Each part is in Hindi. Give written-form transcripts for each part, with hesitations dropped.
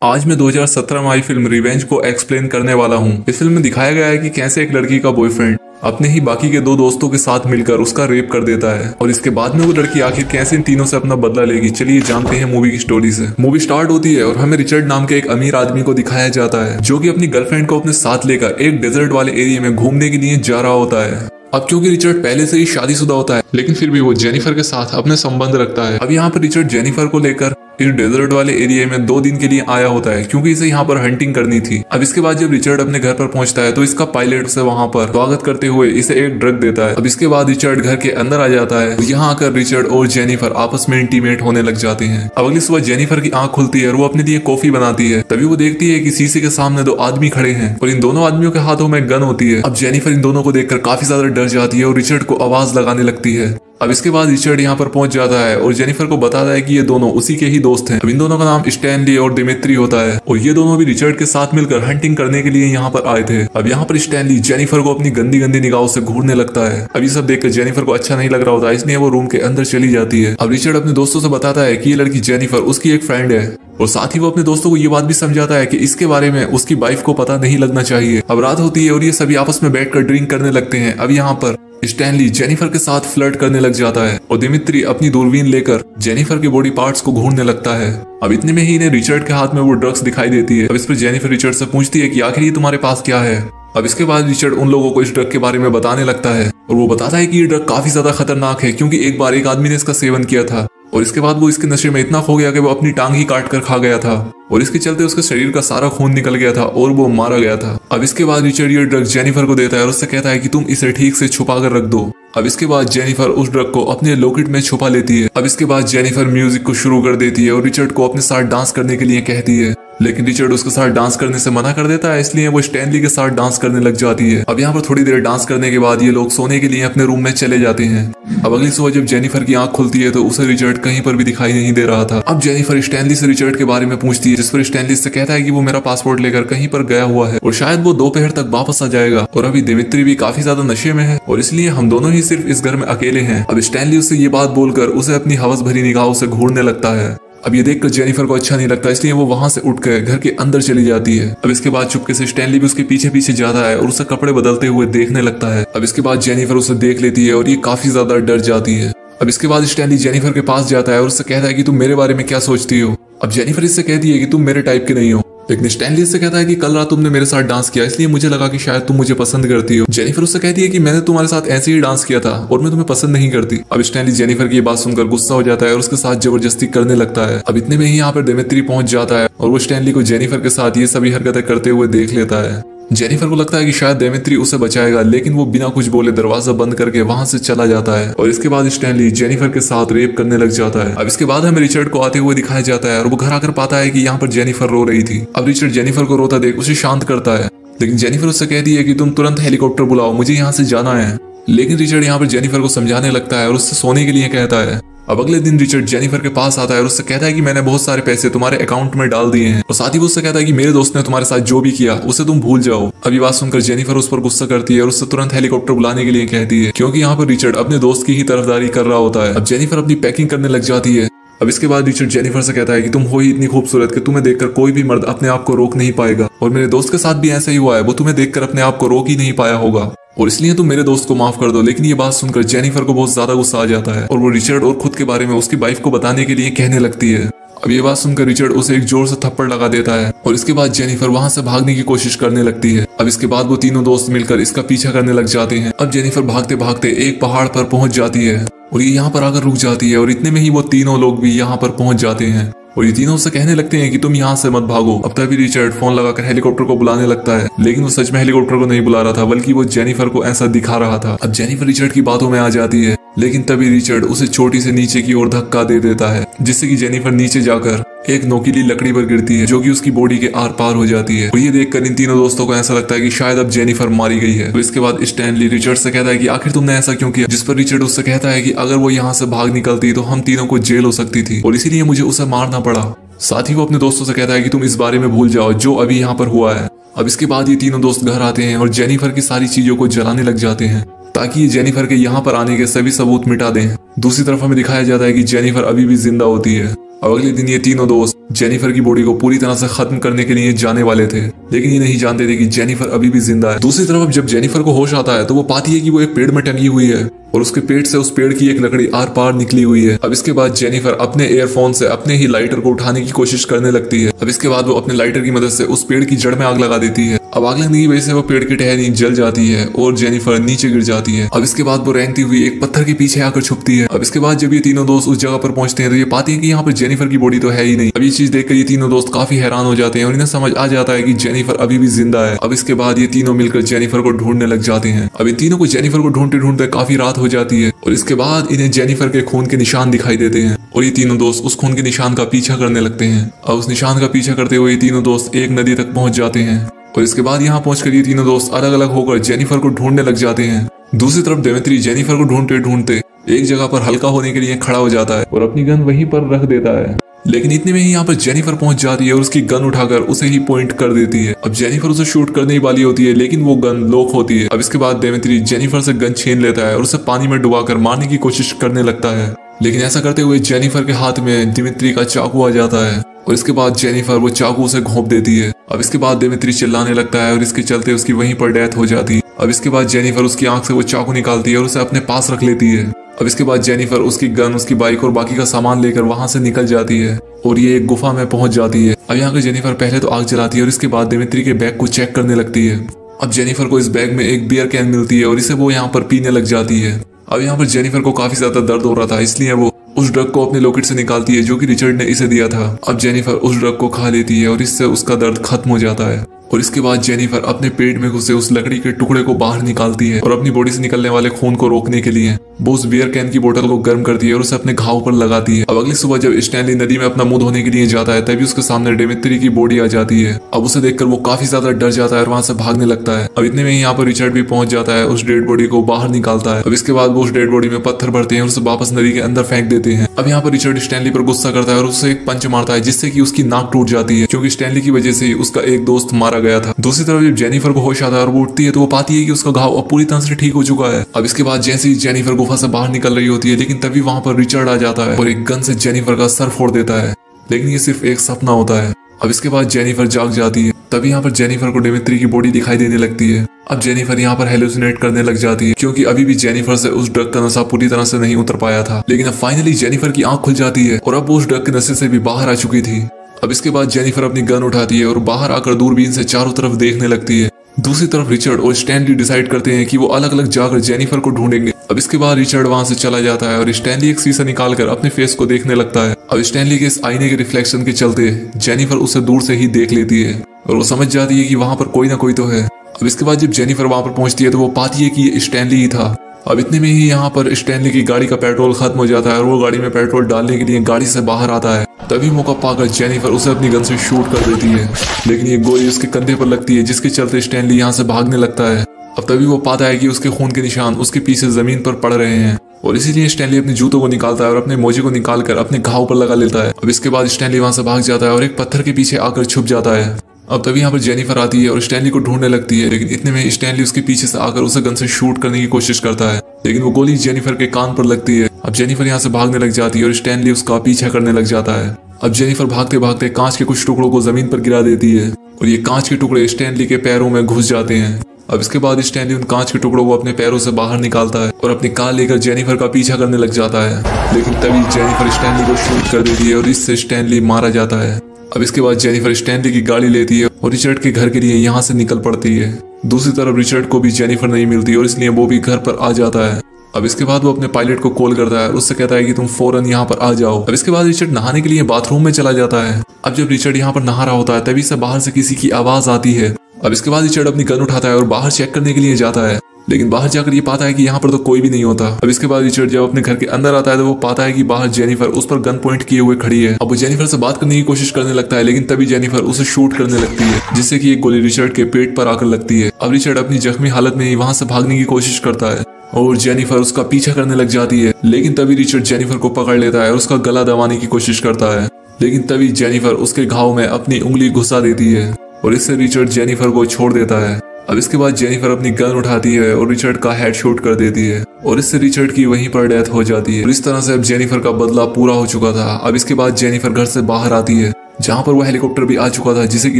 आज मैं 2017 में आई फिल्म रिवेंज को एक्सप्लेन करने वाला हूँ। इस फिल्म में दिखाया गया है कि कैसे एक लड़की का बॉयफ्रेंड अपने ही बाकी के दो दोस्तों के साथ मिलकर उसका रेप कर देता है और इसके बाद में वो लड़की आखिर कैसे इन तीनों से अपना बदला लेगी। चलिए जानते हैं मूवी की स्टोरी से। मूवी स्टार्ट होती है और हमें रिचर्ड नाम के एक अमीर आदमी को दिखाया जाता है जो कि अपनी गर्लफ्रेंड को अपने साथ लेकर एक डेजर्ट वाले एरिया में घूमने के लिए जा रहा होता है। अब क्योंकि रिचर्ड पहले से ही शादीशुदा होता है लेकिन फिर भी वो जेनिफर के साथ अपने संबंध रखता है। अब यहाँ पर रिचर्ड जेनिफर को लेकर इस डेजर्ट वाले एरिया में 2 दिन के लिए आया होता है क्योंकि इसे यहाँ पर हंटिंग करनी थी। अब इसके बाद जब रिचर्ड अपने घर पर पहुंचता है तो इसका पायलट उसे वहाँ पर स्वागत करते हुए इसे एक ड्रग देता है। अब इसके बाद रिचर्ड घर के अंदर आ जाता है। यहाँ आकर रिचर्ड और जेनिफर आपस में इंटीमेट होने लग जाते हैं। अब अगली सुबह जेनिफर की आंख खुलती है और वो अपने लिए कॉफी बनाती है। तभी वो देखती है कि शीशे के सामने 2 आदमी खड़े हैं और इन दोनों आदमियों के हाथों में गन होती है। अब जेनिफर इन दोनों को देखकर काफी ज्यादा डर जाती है और रिचर्ड को आवाज लगाने लगती है। अब इसके बाद रिचर्ड यहाँ पर पहुंच जाता है और जेनिफर को बताता है कि ये दोनों उसी के ही दोस्त हैं। अब इन दोनों का नाम स्टैनली और दिमित्री होता है और ये दोनों भी रिचर्ड के साथ मिलकर हंटिंग करने के लिए यहाँ पर आए थे। अब यहाँ पर स्टैनली जेनिफर को अपनी गंदी गंदी निगाहों से घूरने लगता है। अब ये सब देखकर जेनिफर को अच्छा नहीं लग रहा होता, इसलिए वो रूम के अंदर चली जाती है। अब रिचर्ड अपने दोस्तों से बताता है कि ये लड़की जेनिफर उसकी एक फ्रेंड है और साथ ही वो अपने दोस्तों को ये बात भी समझाता है कि इसके बारे में उसकी वाइफ को पता नहीं लगना चाहिए। अब रात होती है और ये सभी आपस में बैठकर ड्रिंक करने लगते हैं। अब यहाँ पर स्टैनली जेनिफर के साथ फ्लर्ट करने लग जाता है और दिमित्री अपनी दूरबीन लेकर जेनिफर के बॉडी पार्ट्स को घूरने लगता है। अब इतने में ही इन्हें रिचर्ड के हाथ में वो ड्रग्स दिखाई देती है। अब इस पर जेनिफर रिचर्ड से पूछती है कि आखिर ये तुम्हारे पास क्या है। अब इसके बाद रिचर्ड उन लोगों को इस ड्रग के बारे में बताने लगता है और वो बताता है कि ये ड्रग काफी ज्यादा खतरनाक है क्योंकि एक बार एक आदमी ने इसका सेवन किया था और इसके बाद वो इसके नशे में इतना खो गया कि वो अपनी टांग ही काट कर खा गया था और इसके चलते उसके शरीर का सारा खून निकल गया था और वो मारा गया था। अब इसके बाद रिचर्ड ये ड्रग जेनिफर को देता है और उससे कहता है कि तुम इसे ठीक से छुपा कर रख दो। अब इसके बाद जेनिफर उस ड्रग को अपने लॉकेट में छुपा लेती है। अब इसके बाद जेनिफर म्यूजिक को शुरू कर देती है और रिचर्ड को अपने साथ डांस करने के लिए कहती है लेकिन रिचर्ड उसके साथ डांस करने से मना कर देता है, इसलिए वो स्टैनली के साथ डांस करने लग जाती है। अब यहाँ पर थोड़ी देर डांस करने के बाद ये लोग सोने के लिए अपने रूम में चले जाते हैं। अब अगली सुबह जब जेनिफर की आंख खुलती है तो उसे रिचर्ड कहीं पर भी दिखाई नहीं दे रहा था। अब जेनिफर स्टैनली से रिचर्ड के बारे में पूछती है जिस पर स्टैनली से कहता है कि वो मेरा पासपोर्ट लेकर कहीं पर गया हुआ है और शायद वो दोपहर तक वापस आ जाएगा और अभी दिमित्री भी काफी ज्यादा नशे में है और इसलिए हम दोनों ही सिर्फ इस घर में अकेले हैं। अब स्टैनली उससे ये बात बोलकर उसे अपनी हवस भरी निगाहों से घूरने लगता है। अब ये देखकर जेनिफर को अच्छा नहीं लगता, इसलिए वो वहां से उठकर घर के अंदर चली जाती है। अब इसके बाद चुपके से स्टैनली भी उसके पीछे पीछे जाता है और उसे कपड़े बदलते हुए देखने लगता है। अब इसके बाद जेनिफर उसे देख लेती है और ये काफी ज्यादा डर जाती है। अब इसके बाद स्टैनली जेनिफर के पास जाता है और उससे कहता है कि तुम मेरे बारे में क्या सोचती हो। अब जेनिफर इससे कहती है कि तुम मेरे टाइप के नहीं हो, लेकिन स्टैनली से कहता है कि कल रात तुमने मेरे साथ डांस किया इसलिए मुझे लगा कि शायद तुम मुझे पसंद करती हो। जेनिफर उससे कहती है कि मैंने तुम्हारे साथ ऐसे ही डांस किया था और मैं तुम्हें पसंद नहीं करती। अब स्टैनली जेनिफर की ये बात सुनकर गुस्सा हो जाता है और उसके साथ जबरदस्ती करने लगता है। अब इतने में ही यहाँ पर दिमित्री पहुंच जाता है और वो स्टैनली को जेनिफर के साथ ये सभी हरकतें करते हुए देख लेता है। जेनिफर को लगता है कि शायद दिमित्री उसे बचाएगा लेकिन वो बिना कुछ बोले दरवाजा बंद करके वहां से चला जाता है और इसके बाद स्टैनली जेनिफर के साथ रेप करने लग जाता है। अब इसके बाद हमें रिचर्ड को आते हुए दिखाया जाता है और वो घर आकर पाता है कि यहाँ पर जेनिफर रो रही थी। अब रिचर्ड जेनिफर को रोता देख उसे शांत करता है लेकिन जेनिफर उससे कहती है कि तुम तुरंत हेलीकॉप्टर बुलाओ, मुझे यहाँ से जाना है। लेकिन रिचर्ड यहाँ पर जेनिफर को समझाने लगता है और उससे सोने के लिए कहता है। अब अगले दिन रिचर्ड जेनिफर के पास आता है और उससे कहता है कि मैंने बहुत सारे पैसे तुम्हारे अकाउंट में डाल दिए हैं और साथ ही वो उससे कहता है कि मेरे दोस्त ने तुम्हारे साथ जो भी किया उसे तुम भूल जाओ। अब ये बात सुनकर जेनिफर उस पर गुस्सा करती है और उससे तुरंत हेलीकॉप्टर बुलाने के लिए कहती है क्योंकि यहाँ पर रिचर्ड अपने दोस्त की ही तरफदारी कर रहा होता है। अब जेनिफर अपनी पैकिंग करने लग जाती है। अब इसके बाद रिचर्ड जेनिफर से कहता है कि तुम हो ही इतनी खूबसूरत कि तुम्हें देखकर कोई भी मर्द अपने आप को रोक नहीं पाएगा और मेरे दोस्त के साथ भी ऐसा ही हुआ है, वो तुम्हें देखकर अपने आप को रोक ही नहीं पाया होगा और इसलिए तुम मेरे दोस्त को माफ कर दो। लेकिन ये बात सुनकर जेनिफर को बहुत ज्यादा गुस्सा आ जाता है और वो रिचर्ड और खुद के बारे में उसकी वाइफ को बताने के लिए कहने लगती है। अब ये बात सुनकर रिचर्ड उसे एक जोर से थप्पड़ लगा देता है और इसके बाद जेनिफर वहां से भागने की कोशिश करने लगती है। अब इसके बाद वो तीनों दोस्त मिलकर इसका पीछा करने लग जाते हैं। अब जेनिफर भागते भागते एक पहाड़ पर पहुंच जाती है और ये यहाँ पर आकर रुक जाती है और इतने में ही वो तीनों लोग भी यहाँ पर पहुंच जाते हैं और ये तीनों से कहने लगते हैं कि तुम यहाँ से मत भागो। अब तभी रिचर्ड फोन लगाकर हेलीकॉप्टर को बुलाने लगता है लेकिन वो सच में हेलीकॉप्टर को नहीं बुला रहा था बल्कि वो जेनिफर को ऐसा दिखा रहा था। अब जेनिफर रिचर्ड की बातों में आ जाती है लेकिन तभी रिचर्ड उसे चोटी से नीचे की ओर धक्का दे देता है जिससे कि जेनिफर नीचे जाकर एक नोकीली लकड़ी पर गिरती है जो कि उसकी बॉडी के आर पार हो जाती है। और ये देखकर इन तीनों दोस्तों को ऐसा लगता है कि शायद अब जेनिफर मारी गई है। तो इसके बाद स्टैनली रिचर्ड से कहता है कि आखिर तुमने ऐसा क्यों किया, जिस पर रिचर्ड उससे कहता है कि अगर वो यहाँ से भाग निकलती तो हम तीनों को जेल हो सकती थी और इसीलिए मुझे उसे मारना पड़ा। साथ ही वो अपने दोस्तों से कहता है कि तुम इस बारे में भूल जाओ जो अभी यहाँ पर हुआ है। अब इसके बाद ये तीनों दोस्त घर आते हैं और जेनिफर की सारी चीजों को जलाने लग जाते हैं ताकि ये जेनिफर के यहाँ पर आने के सभी सबूत मिटा दें। दूसरी तरफ हमें दिखाया जाता है कि जेनिफर अभी भी जिंदा होती है अब अगले दिन ये तीनों दोस्त जेनिफर की बॉडी को पूरी तरह से खत्म करने के लिए जाने वाले थे, लेकिन ये नहीं जानते थे कि जेनिफर अभी भी जिंदा है। दूसरी तरफ अब जब जेनिफर को होश आता है तो वो पाती है कि वो एक पेड़ में टंगी हुई है और उसके पेट से उस पेड़ की एक लकड़ी आर पार निकली हुई है। अब इसके बाद जेनिफर अपने एयरफोन से अपने ही लाइटर को उठाने की कोशिश करने लगती है। अब इसके बाद वो अपने लाइटर की मदद से उस पेड़ की जड़ में आग लगा देती है। अब आग लगने की वजह से वो पेड़ की टहनी जल जाती है और जेनिफर नीचे गिर जाती है। अब इसके बाद वो रेंगती हुई एक पत्थर के पीछे आकर छुपती है। अब इसके बाद जब ये तीनों दोस्त उस जगह पर पहुंचते हैं तो ये पाती है कि यहाँ पर जेनिफर की बॉडी तो है ही नहीं। अब ये चीज देखकर ये तीनों दोस्त काफी हैरान हो जाते हैं और इन्हें समझ आ जाता है कि जेनिफर अभी भी जिंदा है। अब इसके बाद ये तीनों मिलकर जेनिफर को ढूंढने लग जाते हैं। अब इन तीनों को जेनिफर को ढूंढते ढूंढते काफी रात हो जाती है और इसके बाद इन्हें जेनिफर के खून के निशान दिखाई देते हैं और ये तीनों दोस्त उस खून के निशान का पीछा करने लगते हैं। अब उस निशान का पीछा करते हुए ये तीनों दोस्त एक नदी तक पहुंच जाते हैं और इसके बाद यहाँ पहुंचकर ये तीनों दोस्त अलग अलग होकर जेनिफर को ढूंढने लग जाते हैं। दूसरी तरफ दिमित्री जेनिफर को ढूंढते ढूंढते एक जगह पर हल्का होने के लिए खड़ा हो जाता है और अपनी गन वहीं पर रख देता है, लेकिन इतने में ही यहाँ पर जेनिफर पहुंच जाती है और उसकी गन उठाकर उसे ही पॉइंट कर देती है। अब जेनिफर उसे शूट करने ही वाली होती है लेकिन वो गन लॉक होती है। अब इसके बाद दिमित्री जेनिफर से गन छीन लेता है और उसे पानी में डुबाकर मारने की कोशिश करने लगता है, लेकिन ऐसा करते हुए जेनिफर के हाथ में दिमित्री का चाकू आ जाता है और इसके बाद जेनिफर वो चाकू से घोंप देती है। अब इसके बाद दिमित्री चिल्लाने लगता है और इसके चलते उसकी वहीं पर डेथ हो जाती है। अब इसके बाद जेनिफर उसकी आंख से वो चाकू निकालती है और उसे अपने पास रख लेती है। अब इसके बाद जेनिफर उसकी गन, उसकी बाइक और बाकी का सामान लेकर वहां से निकल जाती है और ये एक गुफा में पहुंच जाती है। अब यहाँ पर जेनिफर पहले तो आग जलाती है और इसके बाद दिमित्री के बैग को चेक करने लगती है। अब जेनिफर को इस बैग में एक बियर कैन मिलती है और इसे वो यहाँ पर पीने लग जाती है। अब यहाँ पर जेनिफर को काफी ज्यादा दर्द हो रहा था, इसलिए वो उस ड्रग को अपने लॉकेट से निकालती है जो कि रिचर्ड ने इसे दिया था। अब जेनिफर उस ड्रग को खा लेती है और इससे उसका दर्द खत्म हो जाता है और इसके बाद जेनिफर अपने पेट में घुसे उस लकड़ी के टुकड़े को बाहर निकालती है और अपनी बॉडी से निकलने वाले खून को रोकने के लिए वो उस बियर कैन की बोतल को गर्म करती है और उसे अपने घाव पर लगाती है। अब अगली सुबह जब स्टैनली नदी में अपना मुंह धोने के लिए जाता है तभी उसके सामने दिमित्री की बॉडी आ जाती है। अब उसे देखकर वो काफी ज्यादा डर जाता है और वहां से भागने लगता है। अब इतने में यहाँ पर रिचर्ड भी पहुंच जाता है, उस डेड बॉडी को बाहर निकालता है। अब इसके बाद वो उस डेड बॉडी में पत्थर भरते हैं और उसे वापस नदी के अंदर फेंक देते हैं। अब यहाँ पर रिचर्ड स्टैनली पर गुस्सा करता है और उसे एक पंच मारता है जिससे कि उसकी नाक टूट जाती है, क्योंकि स्टैनली की वजह से उसका एक दोस्त मारा गया था। दूसरी तरफ जब जेनिफर को होश आता है और वो उठती है तो वो पाती है कि उसका घाव अब पूरी तरह से ठीक हो चुका है। अब इसके बाद जैसे ही जेनिफर गुफा से बाहर निकल रही होती है लेकिन तभी वहां पर रिचर्ड आ जाता है और एक गन से जेनिफर का सर फोड़ देता है, लेकिन ये सिर्फ एक सपना होता है। अब इसके बाद जेनिफर जाग जाती है, तभी यहाँ पर जेनिफर को दिमित्री की बॉडी दिखाई देने लगती है। अब जेनिफर यहाँ पर हेलुसिनेट करने लग जाती है क्योंकि अभी भी जेनिफर से उस ड्रग का नशा पूरी तरह से नहीं उतर पाया था, लेकिन अब फाइनली जेनिफर की आंख खुल जाती है और अब वो उस ड्रग के नशे से भी बाहर आ चुकी थी। अब इसके बाद जेनिफर अपनी गन उठाती है और बाहर आकर दूरबीन से चारों तरफ देखने लगती है। दूसरी तरफ रिचर्ड और स्टैनली डिसाइड करते हैं कि वो अलग अलग जाकर जेनिफर को ढूंढेंगे। अब इसके बाद रिचर्ड वहां से चला जाता है और स्टैनली एक शीशा निकालकर अपने फेस को देखने लगता है। अब स्टैनली के इस आईने के रिफ्लेक्शन के चलते जेनिफर उसे दूर से ही देख लेती है और वो समझ जाती है कि वहां पर कोई ना कोई तो है। अब इसके बाद जब जेनिफर वहां पर पहुंचती है तो वो पाती है कि ये स्टैनली ही था। अब इतने में ही यहाँ पर स्टैनली की गाड़ी का पेट्रोल खत्म हो जाता है और वो गाड़ी में पेट्रोल डालने के लिए गाड़ी से बाहर आता है। तभी मौका पाकर जेनिफर उसे अपनी गन से शूट कर देती है, लेकिन ये गोली उसके कंधे पर लगती है जिसके चलते स्टैनली यहाँ से भागने लगता है। अब तभी वो पाता है कि उसके खून के निशान उसके पीछे जमीन पर पड़ रहे हैं और इसीलिए स्टैनली अपने जूतों को निकालता है और अपने मोजे को निकालकर अपने घाव पर लगा लेता है। अब इसके बाद स्टैनली वहां से भाग जाता है और एक पत्थर के पीछे आकर छुप जाता है। अब तभी यहाँ पर जेनिफर आती है और स्टैनली को ढूंढने लगती है, लेकिन इतने में स्टैनली उसके पीछे से आकर उसे गन से शूट करने की कोशिश करता है, लेकिन वो गोली जेनिफर के कान पर लगती है। अब जेनिफर यहाँ से भागने लग जाती है और स्टैनली उसका पीछा करने लग जाता है। अब जेनिफर भागते भागते कांच के कुछ टुकड़ों को जमीन पर गिरा देती है और ये कांच के टुकड़े स्टैनली के पैरों में घुस जाते हैं। अब इसके बाद स्टैनली उन कांच के टुकड़ों को अपने पैरों से बाहर निकालता है और अपनी कार लेकर जेनिफर का पीछा करने लग जाता है, लेकिन तभी जेनिफर स्टैनली को शूट कर देती है और इससे स्टैनली मारा जाता है। अब इसके बाद जेनिफर स्टैनली की गाड़ी लेती है और रिचर्ड के घर के लिए यहाँ से निकल पड़ती है। दूसरी तरफ रिचर्ड को भी जेनिफर नहीं मिलती और इसलिए वो भी घर पर आ जाता है। अब इसके बाद वो अपने पायलट को कॉल करता है और उससे कहता है कि तुम फौरन यहाँ पर आ जाओ। अब इसके बाद रिचर्ड नहाने के लिए बाथरूम में चला जाता है। अब जब रिचर्ड यहाँ पर नहा रहा होता है तभी से बाहर से किसी की आवाज आती है। अब इसके बाद रिचर्ड अपनी गन उठाता है और बाहर चेक करने के लिए जाता है, लेकिन बाहर जाकर ये पाता है कि यहाँ पर तो कोई भी नहीं होता। अब इसके बाद रिचर्ड जब अपने घर के अंदर आता है तो वो पाता है कि बाहर जेनिफर उस पर गन पॉइंट किए हुए खड़ी है। अब वो जेनिफर से बात करने की कोशिश करने लगता है, लेकिन तभी जेनिफर उसे शूट करने लगती है जिससे कि एक गोली रिचर्ड के पेट पर आकर लगती है। अब रिचर्ड अपनी जख्मी हालत में ही वहां से भागने की कोशिश करता है और जेनिफर उसका पीछा करने लग जाती है, लेकिन तभी रिचर्ड जेनिफर को पकड़ लेता है और उसका गला दबाने की कोशिश करता है, लेकिन तभी जेनिफर उसके घाव में अपनी उंगली घुसा देती है और इससे रिचर्ड जेनिफर को छोड़ देता है। अब इसके बाद जेनिफर अपनी गन उठाती है और रिचर्ड का हेड शूट कर देती है और इससे रिचर्ड की वहीं पर डेथ हो जाती है। और इस तरह से अब जेनिफर का बदला पूरा हो चुका था। अब इसके बाद जेनिफर घर से बाहर आती है जहाँ पर वो हेलीकॉप्टर भी आ चुका था जिसे कि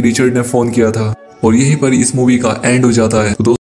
रिचर्ड ने फोन किया था। और यहीं पर इस मूवी का एंड हो जाता है। तो